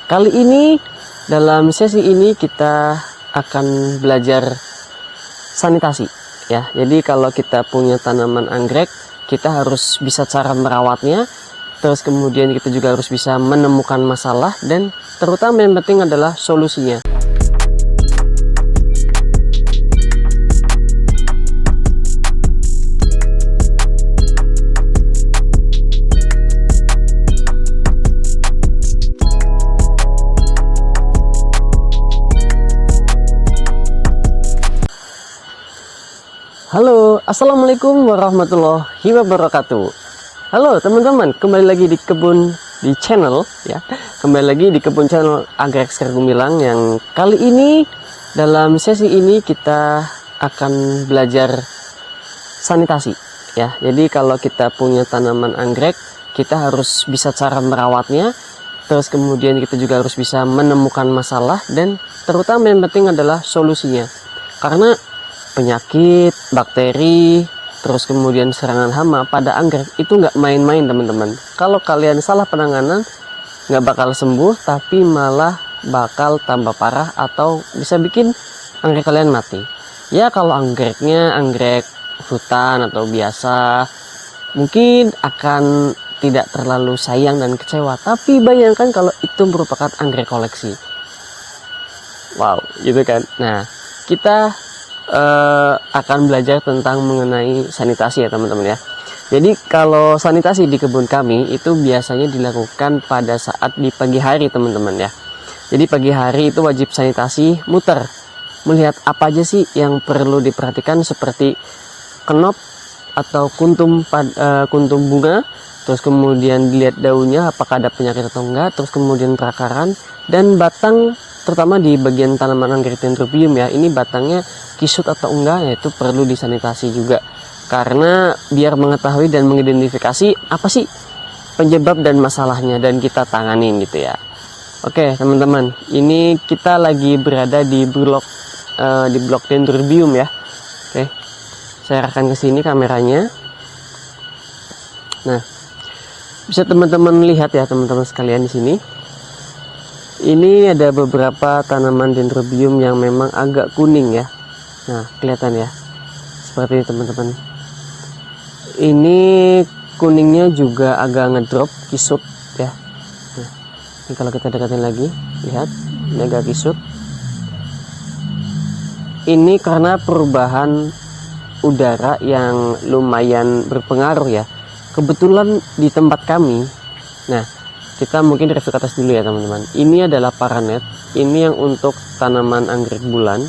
kali ini dalam sesi ini kita akan belajar sanitasi ya. Jadi kalau kita punya tanaman anggrek, kita harus bisa cara merawatnya. Terus kemudian kita juga harus bisa menemukan masalah dan terutama yang penting adalah solusinya. Halo, assalamualaikum warahmatullahi wabarakatuh. Halo teman-teman, kembali lagi di kebun di channel ya. Kembali lagi di kebun channel Anggrek Sekar Gumilang, yang kali ini dalam sesi ini kita akan belajar sanitasi ya. Jadi kalau kita punya tanaman anggrek, kita harus bisa cara merawatnya. Terus kemudian kita juga harus bisa menemukan masalah dan terutama yang penting adalah solusinya. Karena penyakit, bakteri, terus kemudian serangan hama pada anggrek itu nggak main-main teman-teman. Kalau kalian salah penanganan, nggak bakal sembuh, tapi malah bakal tambah parah atau bisa bikin anggrek kalian mati. Ya kalau anggreknya anggrek hutan atau biasa, mungkin akan tidak terlalu sayang dan kecewa. Tapi bayangkan kalau itu merupakan anggrek koleksi. Wow, gitu kan. Nah, kita akan belajar tentang mengenai sanitasi ya teman-teman ya. Jadi kalau sanitasi di kebun kami itu biasanya dilakukan pada saat di pagi hari teman-teman ya. Jadi pagi hari itu wajib sanitasi muter, melihat apa aja sih yang perlu diperhatikan seperti kenop atau kuntum bunga, terus kemudian dilihat daunnya apakah ada penyakit atau enggak, terus kemudian perakaran dan batang, terutama di bagian tanaman anggrek dendrobium ya, ini batangnya kisut atau enggak, ya itu perlu disanitasi juga karena biar mengetahui dan mengidentifikasi apa sih penyebab dan masalahnya dan kita tanganin gitu ya. Oke teman-teman, ini kita lagi berada di blok dendrobium ya. Oke, saya arahkan ke sini kameranya. Nah, bisa teman-teman lihat ya teman-teman sekalian di sini. Ini ada beberapa tanaman dendrobium yang memang agak kuning ya. Nah, kelihatan ya. Seperti ini teman-teman. Ini kuningnya juga agak ngedrop, kisut ya. Nah, ini kalau kita dekatin lagi, lihat, ini agak kisut. Ini karena perubahan udara yang lumayan berpengaruh ya. Kebetulan di tempat kami, nah, kita mungkin review ke atas dulu ya teman-teman. Ini adalah paranet. Ini yang untuk tanaman anggrek bulan.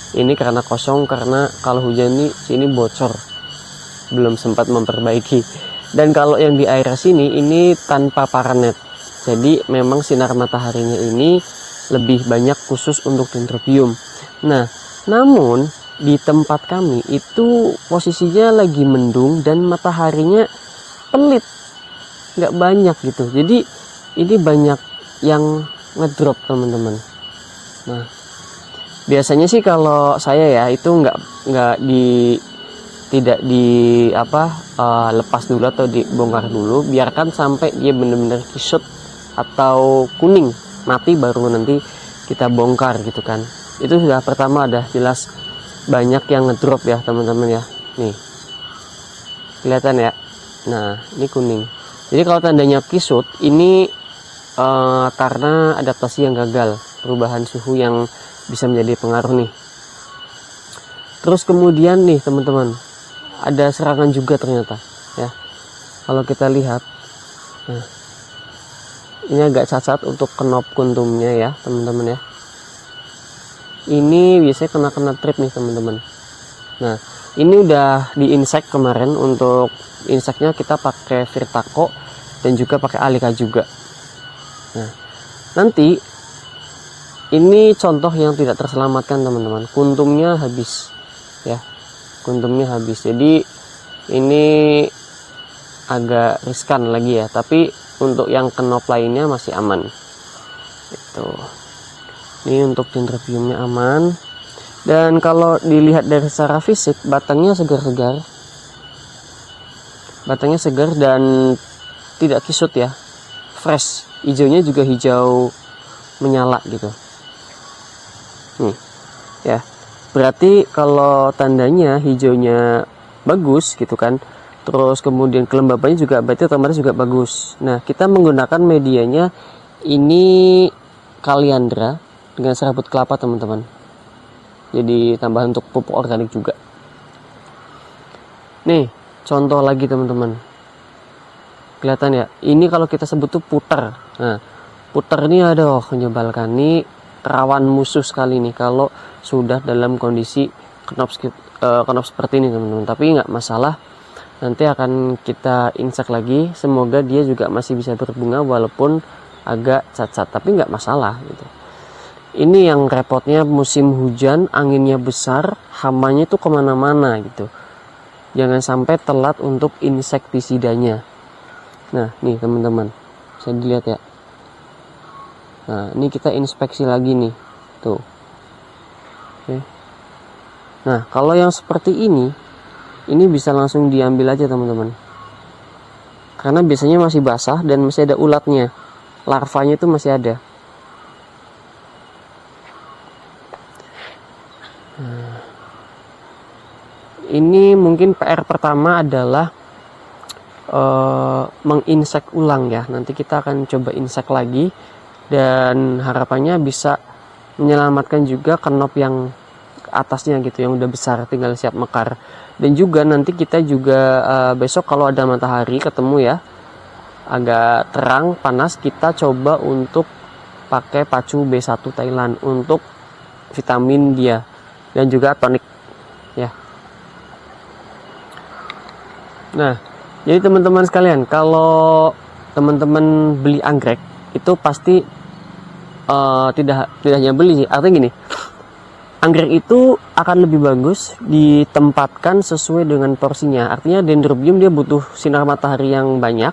Ini karena kosong, karena kalau hujan sini bocor, belum sempat memperbaiki. Dan kalau yang di area sini ini tanpa paranet. Jadi memang sinar mataharinya ini lebih banyak khusus untuk dendrobium. Nah, namun di tempat kami itu posisinya lagi mendung dan mataharinya pelit, nggak banyak gitu. Jadi ini banyak yang ngedrop teman-teman. Nah, biasanya sih kalau saya ya itu tidak lepas dulu atau dibongkar dulu, biarkan sampai dia benar-benar kisut atau kuning mati baru nanti kita bongkar gitu kan. Itu sudah pertama ada jelas banyak yang ngedrop ya teman-teman ya. Nih kelihatan ya. Nah ini kuning. Jadi kalau tandanya kisut ini karena adaptasi yang gagal, perubahan suhu yang bisa menjadi pengaruh nih. Terus kemudian nih teman-teman, ada serangan juga ternyata ya. Kalau kita lihat, nah, ini agak cacat untuk kenop kuntumnya ya teman-teman ya. Ini biasanya kena trip nih teman-teman. Nah ini udah di insek kemarin. Untuk inseknya kita pakai Virtaco dan juga pakai Alika juga. Nah nanti ini contoh yang tidak terselamatkan teman-teman. Kuntumnya habis ya, kuntumnya habis. Jadi ini agak riskan lagi ya, tapi untuk yang kenop lainnya masih aman. Itu. Ini untuk dendrobiumnya aman. Dan kalau dilihat dari secara fisik, batangnya segar-segar. Batangnya segar dan tidak kisut ya, fresh. hijaunya juga hijau menyala gitu. Nih ya, berarti kalau tandanya hijaunya bagus gitu kan, terus kemudian kelembabannya juga berarti otomatis juga bagus. Nah, kita menggunakan medianya ini kaliandra dengan serabut kelapa teman-teman, jadi tambahan untuk pupuk organik juga. Nih contoh lagi teman-teman, kelihatan ya, ini kalau kita sebut tuh puter. Nah, puter ini aduh menyebalkan nih, rawan musuh sekali nih kalau sudah dalam kondisi knop seperti ini teman-teman. Tapi nggak masalah, nanti akan kita insek lagi, semoga dia juga masih bisa berbunga walaupun agak cacat, tapi nggak masalah gitu. Ini yang repotnya musim hujan, anginnya besar, hamanya itu kemana-mana gitu, jangan sampai telat untuk insektisidanya. Nah nih teman-teman, bisa dilihat ya. Nah ini kita inspeksi lagi nih tuh. Oke. Nah kalau yang seperti ini bisa langsung diambil aja teman-teman, karena biasanya masih basah dan masih ada ulatnya, larvanya itu masih ada. Nah, ini mungkin PR pertama adalah menginsek ulang ya. Nanti kita akan coba insek lagi, dan harapannya bisa menyelamatkan juga knop yang atasnya gitu, yang udah besar tinggal siap mekar. Dan juga nanti kita juga besok kalau ada matahari ketemu ya, agak terang panas, kita coba untuk pakai pacu B1 Thailand untuk vitamin dia dan juga tonik ya. Nah jadi teman-teman sekalian, kalau teman-teman beli anggrek itu pasti tidak hanya beli sih, artinya gini, anggrek itu akan lebih bagus ditempatkan sesuai dengan porsinya. Artinya dendrobium dia butuh sinar matahari yang banyak,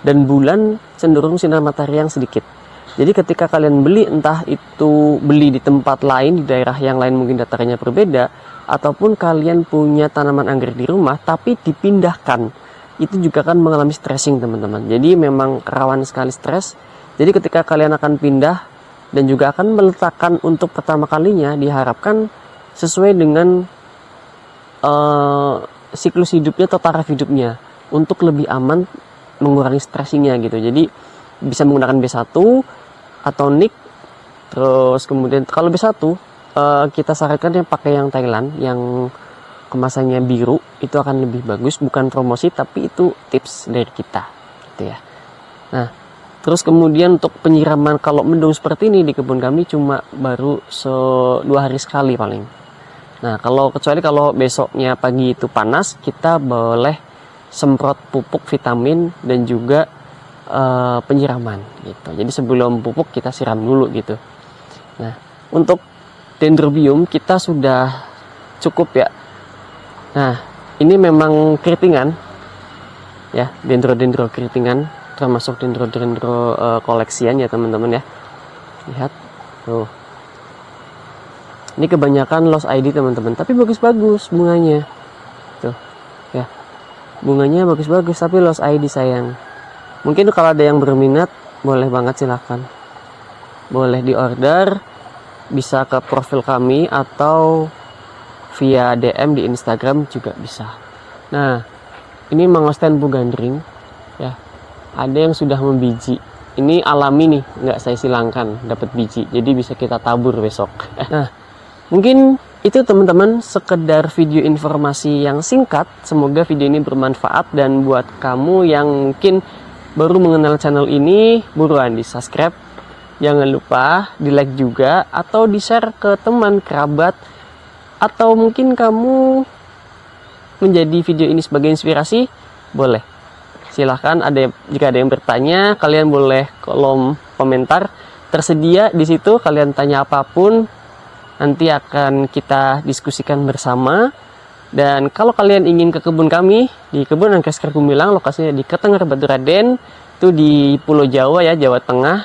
dan bulan cenderung sinar matahari yang sedikit. Jadi ketika kalian beli, entah itu beli di tempat lain, di daerah yang lain mungkin datarannya berbeda, ataupun kalian punya tanaman anggrek di rumah tapi dipindahkan, itu juga akan mengalami stressing teman-teman. Jadi memang rawan sekali stres. Jadi ketika kalian akan pindah dan juga akan meletakkan untuk pertama kalinya, diharapkan sesuai dengan siklus hidupnya atau taraf hidupnya, untuk lebih aman mengurangi stressingnya gitu. Jadi bisa menggunakan B1 atau NIK. Terus kemudian kalau B1 kita sarankan yang pakai yang Thailand, yang kemasannya biru, itu akan lebih bagus. Bukan promosi tapi itu tips dari kita gitu ya. Nah terus kemudian untuk penyiraman, kalau mendung seperti ini di kebun kami cuma baru 2 hari sekali paling. Nah kecuali kalau besoknya pagi itu panas, kita boleh semprot pupuk vitamin dan juga penyiraman gitu. Jadi sebelum pupuk kita siram dulu gitu. Nah untuk dendrobium kita sudah cukup ya. Nah ini memang keritingan ya, dendro keritingan, termasuk dendro koleksian ya teman-teman ya. Lihat tuh, ini kebanyakan Lost ID teman-teman, tapi bagus-bagus bunganya tuh ya, bunganya bagus-bagus tapi Lost ID sayang. Mungkin kalau ada yang berminat boleh banget, silahkan, boleh di order, bisa ke profil kami atau via DM di Instagram juga bisa. Nah ini mangosten bugandring ya, ada yang sudah membiji. Ini alami nih, nggak saya silangkan dapat biji, jadi bisa kita tabur besok. Nah mungkin itu teman-teman, sekedar video informasi yang singkat. Semoga video ini bermanfaat, dan buat kamu yang mungkin baru mengenal channel ini, buruan di subscribe, jangan lupa di like juga, atau di share ke teman kerabat, atau mungkin kamu menjadi video ini sebagai inspirasi, boleh. Silahkan, jika ada yang bertanya, kalian boleh kolom komentar tersedia di situ, kalian tanya apapun, nanti akan kita diskusikan bersama. Dan kalau kalian ingin ke kebun kami di Kebun Anggrek Sekar Gumilang, lokasinya di Ketengger Batu Raden, itu di Pulau Jawa ya, Jawa Tengah.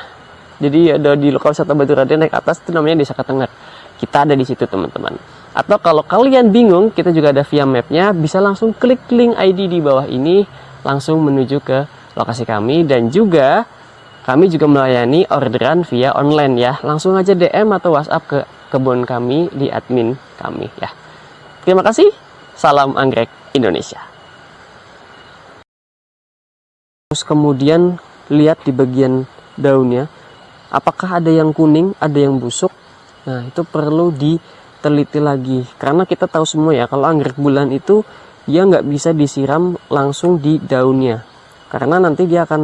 Jadi ada di lokal wisata Batu Raden, naik atas itu namanya Desa Ketengger. Kita ada di situ teman-teman. Atau kalau kalian bingung, kita juga ada via mapnya, bisa langsung klik link ID di bawah ini, langsung menuju ke lokasi kami. Dan juga kami juga melayani orderan via online ya. Langsung aja DM atau WhatsApp ke kebun kami di admin kami ya. Terima kasih. Salam anggrek Indonesia. Terus kemudian lihat di bagian daunnya, apakah ada yang kuning, ada yang busuk. Nah, itu perlu diteliti lagi. Karena kita tahu semua ya, kalau anggrek bulan itu dia nggak bisa disiram langsung di daunnya. Karena nanti dia akan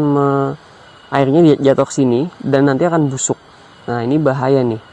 airnya jatuh ke sini dan nanti akan busuk. Nah, ini bahaya nih.